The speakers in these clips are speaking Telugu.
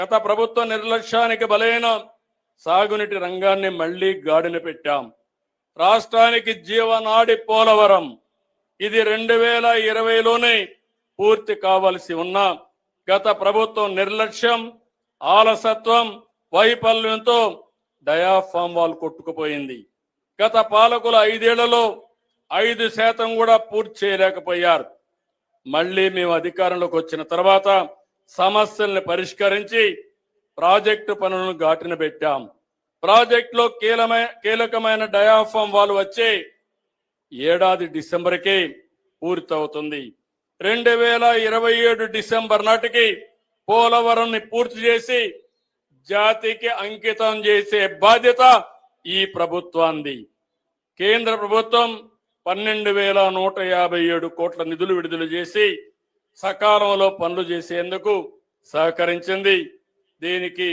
గత ప్రభుత్వ నిర్లక్ష్యానికి బలైన సాగునీటి రంగాన్ని మళ్లీ గాడిన పెట్టాం. రాష్ట్రానికి జీవనాడి పోలవరం ఇది 2020లోనే పూర్తి కావాల్సి ఉన్న గత ప్రభుత్వం నిర్లక్ష్యం, ఆలసత్వం, వైఫల్యంతో డయాఫామ్ వాల్ కొట్టుకుపోయింది. గత పాలకుల 5 ఏళ్లలో 5% కూడా పూర్తి చేయలేకపోయారు. మళ్ళీ మేము అధికారంలోకి వచ్చిన తర్వాత సమస్యల్ని పరిష్కరించి ప్రాజెక్టు పనులను గాటిన పెట్టాం. ప్రాజెక్టులో కీలకమైన డయాఫామ్ వాల్ వచ్చే ఏడాది డిసెంబర్కి పూర్తవుతుంది. 2027 డిసెంబర్ నాటికి పోలవరంని పూర్తి చేసి జాతికి అంకితం చేసే బాధ్యత ఈ ప్రభుత్వాన్ని. కేంద్ర ప్రభుత్వం 12,157 కోట్ల నిధులు విడుదల చేసి సకాలంలో పనులు చేసేందుకు సహకరించింది. దీనికి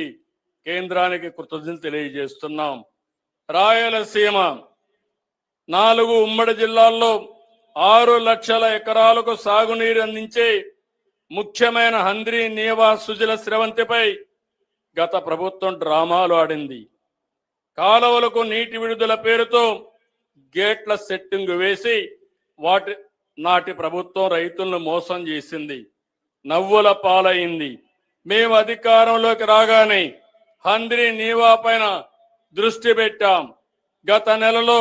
కేంద్రానికి కృతజ్ఞతలు తెలియజేస్తున్నాం. రాయలసీమ 4 ఉమ్మడి జిల్లాల్లో 6 లక్షల ఎకరాలకు సాగునీరు అందించే ముఖ్యమైన హంద్రీ నీవా సుజల స్రవంతిపై గత ప్రభుత్వం డ్రామాలు ఆడింది. కాలువలకు నీటి విడుదల పేరుతో గేట్ల సెట్టింగ్ వేసి నాటి ప్రభుత్వం రైతులను మోసం చేసింది, నవ్వుల పాలైంది. మేము అధికారంలోకి రాగానే హంద్రీ నీవా పైన దృష్టి పెట్టాం. గత నెలలో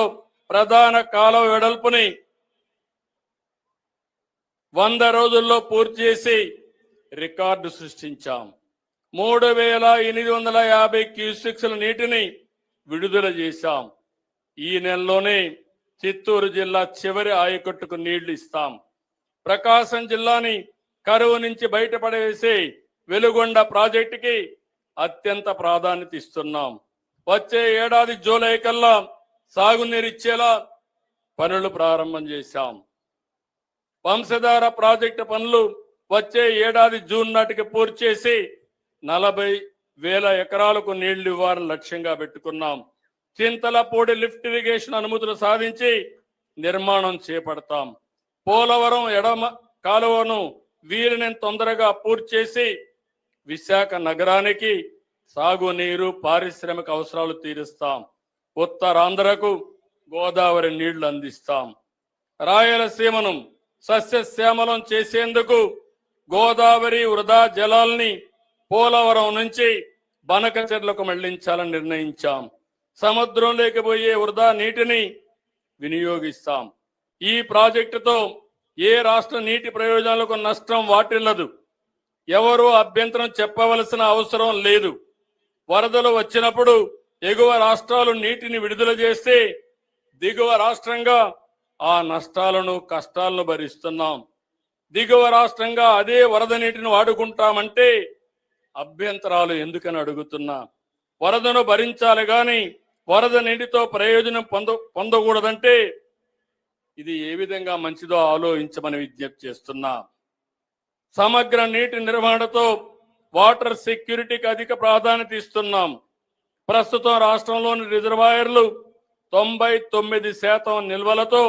ప్రధాన కాలువ వెడల్పుని 100 రోజుల్లో పూర్తి చేసి రికార్డు సృష్టించాం. 3,850 క్యూసెక్స్ల నీటిని విడుదల చేశాం. ఈ నెలలోనే చిత్తూరు జిల్లా చివరి ఆయకట్టుకు నీళ్లు ఇస్తాం. ప్రకాశం జిల్లాని కరువు నుంచి బయటపడేసే వెలుగొండ ప్రాజెక్టుకి అత్యంత ప్రాధాన్యత ఇస్తున్నాం. వచ్చే ఏడాది జూలై కల్లా సాగునీరు ఇచ్చేలా పనులు ప్రారంభం చేశాం. వంశధార ప్రాజెక్టు పనులు వచ్చే ఏడాది జూన్ నాటికి పూర్తి చేసి 40,000 ఎకరాలకు నీళ్లు ఇవ్వాలని లక్ష్యంగా పెట్టుకున్నాం. చింతలపూడి లిఫ్ట్ ఇరిగేషన్ అనుమతులు సాధించి నిర్మాణం చేపడతాం. పోలవరం ఎడమ కాలువను వీరిని తొందరగా పూర్తి చేసి విశాఖ నగరానికి సాగునీరు, పారిశ్రామిక అవసరాలు తీరుస్తాం. ఉత్తరాంధ్రకు గోదావరి నీళ్లు అందిస్తాం. రాయలసీమను సస్యశ్యామలం చేసేందుకు గోదావరి వృధా జలాల్ని పోలవరం నుంచి బనకచెర్లకు మళ్లించాలని నిర్ణయించాం. సముద్రంలోకి పోయే వృధా నీటిని వినియోగిస్తాం. ఈ ప్రాజెక్టుతో ఏ రాష్ట్ర నీటి ప్రయోజనాలకు నష్టం వాటిల్లదు. ఎవరూ అభ్యంతరం చెప్పవలసిన అవసరం లేదు. వరదలు వచ్చినప్పుడు ఎగువ రాష్ట్రాలు నీటిని విడుదల చేస్తే దిగువ రాష్ట్రంగా ఆ నష్టాలను, కష్టాలను భరిస్తున్నాం. దిగువ రాష్ట్రంగా అదే వరద నీటిని వాడుకుంటామంటే అభ్యంతరాలు ఎందుకని అడుగుతున్నా. వరదను భరించాలి గాని వరద నీటితో ప్రయోజనం పొందకూడదంటే ఇది ఏ విధంగా మంచిదో ఆలోచించమని విజ్ఞప్తి చేస్తున్నా. సమగ్ర నీటి నిర్వహణతో వాటర్ సెక్యూరిటీకి అధిక ప్రాధాన్యత ఇస్తున్నాం. ప్రస్తుతం రాష్ట్రంలోని రిజర్వాయర్లు 99% నిల్వలతో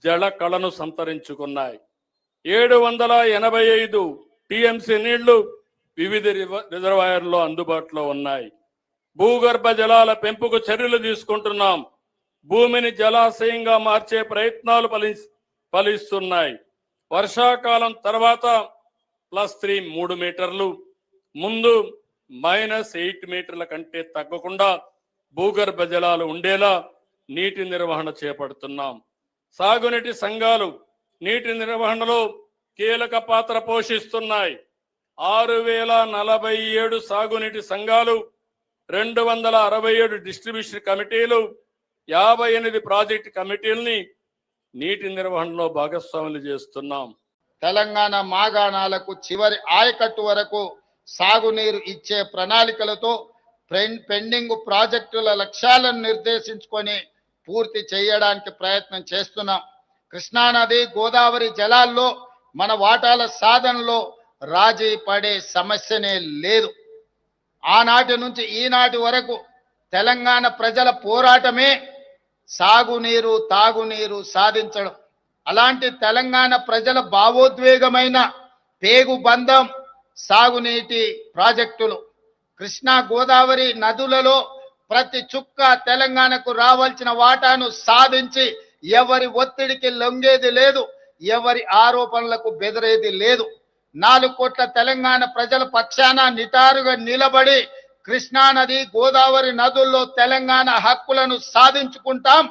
జల కళను సంతరించుకున్నాయి. 785 టీఎంసీ నీళ్లు వివిధ రిజర్వాయర్లో అందుబాటులో ఉన్నాయి. భూగర్భ జలాల పెంపుకు చర్యలు తీసుకుంటున్నాం. భూమిని జలాశయంగా మార్చే ప్రయత్నాలు ఫలిస్తున్నాయి. వర్షాకాలం తర్వాత +3 3 మీటర్లు, ముందు -8 మీటర్ల కంటే తగ్గకుండా భూగర్భ జలాలు ఉండేలా నీటి నిర్వహణ చేపడుతున్నాం. సాగునీటి సంఘాలు నీటి నిర్వహణలో కీలక పాత్ర పోషిస్తున్నాయి. 6,047 సాగునీటి సంఘాలు, 267 డిస్ట్రిబ్యూషన్ కమిటీలు, 58 ప్రాజెక్టు కమిటీలని నీటి నిర్వహణలో భాగస్వాములు చేస్తున్నాం. తెలంగాణ మాగాణాలకు చివరి ఆయకట్టు వరకు సాగునీరు ఇచ్చే ప్రణాళికలతో పెండింగ్ ప్రాజెక్టుల లక్ష్యాలను నిర్దేశించుకొని పూర్తి చేయడానికి ప్రయత్నం చేస్తున్నాం. కృష్ణానది, గోదావరి జలాల్లో మన వాటాల సాధనలో రాజీ పడే సమస్యనే లేదు. ఆనాటి నుంచి ఈనాటి వరకు తెలంగాణ ప్రజల పోరాటమే సాగునీరు, తాగునీరు సాధించడం. అలాంటి తెలంగాణ ప్రజల భావోద్వేగమైన పేగు బంధం సాగునీటి ప్రాజెక్టులు. కృష్ణా గోదావరి నదులలో ప్రతి చుక్క తెలంగాణకు రావాల్సిన వాటాను సాధించి ఎవరి ఒత్తిడికి లొంగేది లేదు, ఎవరి ఆరోపణలకు బెదిరేది లేదు. 4 కోట్ల తెలంగాణ ప్రజల పక్షాన నిటారుగా నిలబడి కృష్ణా నది గోదావరి నదుల్లో తెలంగాణ హక్కులను సాధించుకుంటాం.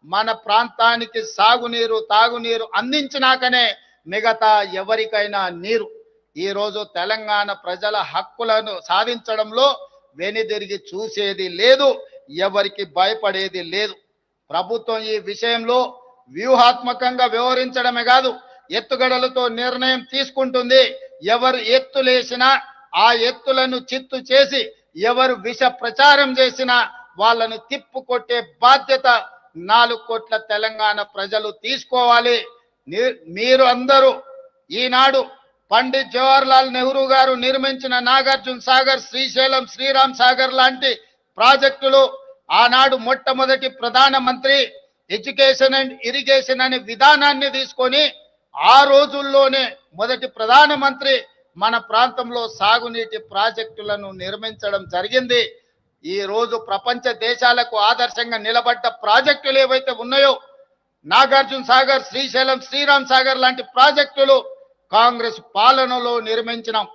మన ప్రాంతానికి సాగునీరు తాగునీరు అందించినాకనే మిగతా ఎవరికైనా నీరు. ఈ రోజు తెలంగాణ ప్రజల హక్కులను సాధించడంలో వెనుదిరిగి చూసేది లేదు, ఎవరికి భయపడేది లేదు. ప్రభుత్వం ఈ విషయంలో వ్యూహాత్మకంగా వ్యవహరించడమే కాదు, ఎత్తుగడలతో నిర్ణయం తీసుకుంటుంది. ఎవరు ఎత్తులేసినా ఆ ఎత్తులను చిత్తు చేసి ఎవరు విష ప్రచారం చేసినా వాళ్ళను తిప్పుకొట్టే బాధ్యత 4 కోట్ల తెలంగాణ ప్రజలు తీసుకోవాలి. మీరు అందరూ ఈనాడు పండిత్ జవహర్లాల్ నెహ్రూ గారు నిర్మించిన నాగార్జున సాగర్, శ్రీశైలం, శ్రీరామ్ సాగర్ లాంటి ప్రాజెక్టులు ఆనాడు మొట్టమొదటి ప్రధానమంత్రి ఎడ్యుకేషన్ అండ్ ఇరిగేషన్ అనే విధానాన్ని తీసుకొని ఆ రోజుల్లోనే మొదటి ప్రధానమంత్రి మన ప్రాంతంలో సాగునీటి ప్రాజెక్టులను నిర్మించడం జరిగింది. ఈ రోజు ప్రపంచ దేశాలకు ఆదర్శంగా నిలబడ్డ ప్రాజెక్టులు ఏవైతే ఉన్నాయో నాగార్జున సాగర్, శ్రీశైలం, శ్రీరామ్ సాగర్ లాంటి ప్రాజెక్టులు కాంగ్రెస్ పాలనలో నిర్మించినాం.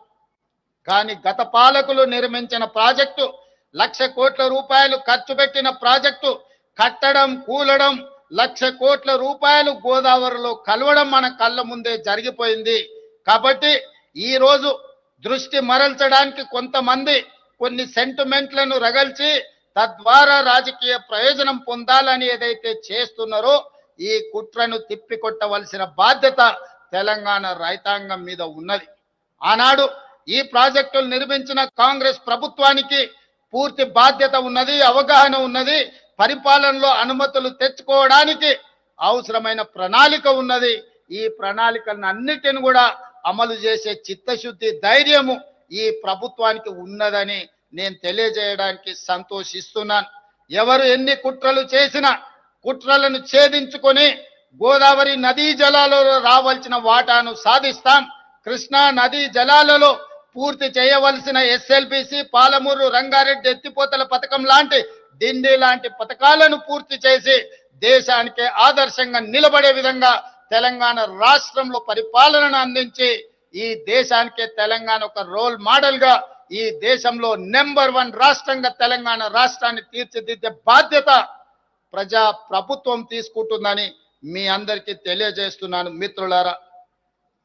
కానీ గత పాలకులు నిర్మించిన ప్రాజెక్టు 1,00,000 కోట్ల రూపాయలు ఖర్చు పెట్టిన ప్రాజెక్టు కట్టడం కూలడం 1,00,000 కోట్ల రూపాయలు గోదావరిలో కలవడం మన కళ్ళ ముందే జరిగిపోయింది. కాబట్టి ఈ రోజు దృష్టి మరల్చడానికి కొంతమంది కొన్ని సెంటిమెంట్లను రగల్చి తద్వారా రాజకీయ ప్రయోజనం పొందాలని ఏదైతే చేస్తున్నారో ఈ కుట్రను తిప్పికొట్టవలసిన బాధ్యత తెలంగాణ రైతాంగం మీద ఉన్నది. ఆనాడు ఈ ప్రాజెక్టులు నిర్మించిన కాంగ్రెస్ ప్రభుత్వానికి పూర్తి బాధ్యత ఉన్నది, అవగాహన ఉన్నది. పరిపాలనలో అనుమతులు తెచ్చుకోవడానికి అవసరమైన ప్రణాళిక ఉన్నది. ఈ ప్రణాళికలను అన్నిటిని కూడా అమలు చేసే చిత్తశుద్ధి, ధైర్యము ఈ ప్రభుత్వానికి ఉన్నదని నేను తెలియజేయడానికి సంతోషిస్తున్నాను. ఎవరు ఎన్ని కుట్రలు చేసినా కుట్రలను ఛేదించుకొని గోదావరి నదీ జలాలలో రావాల్సిన వాటాను సాధిస్తాం. కృష్ణా నదీ జలాలలో పూర్తి చేయవలసిన ఎస్ఎల్బిసి, పాలమూరు రంగారెడ్డి ఎత్తిపోతల పథకం లాంటి, డిండి లాంటి పథకాలను పూర్తి చేసి దేశానికి ఆదర్శంగా నిలబడే విధంగా తెలంగాణ రాష్ట్రంలో పరిపాలనను అందించి ఈ దేశానికి తెలంగాణ ఒక రోల్ మోడల్ గా ఈ దేశంలో నెంబర్ 1 రాష్ట్రంగా తెలంగాణ రాష్ట్రాన్ని తీర్చిదిద్దే బాధ్యత ప్రజా ప్రభుత్వం తీసుకుంటుందని మీ అందరికీ తెలియజేస్తున్నాను. మిత్రులారా,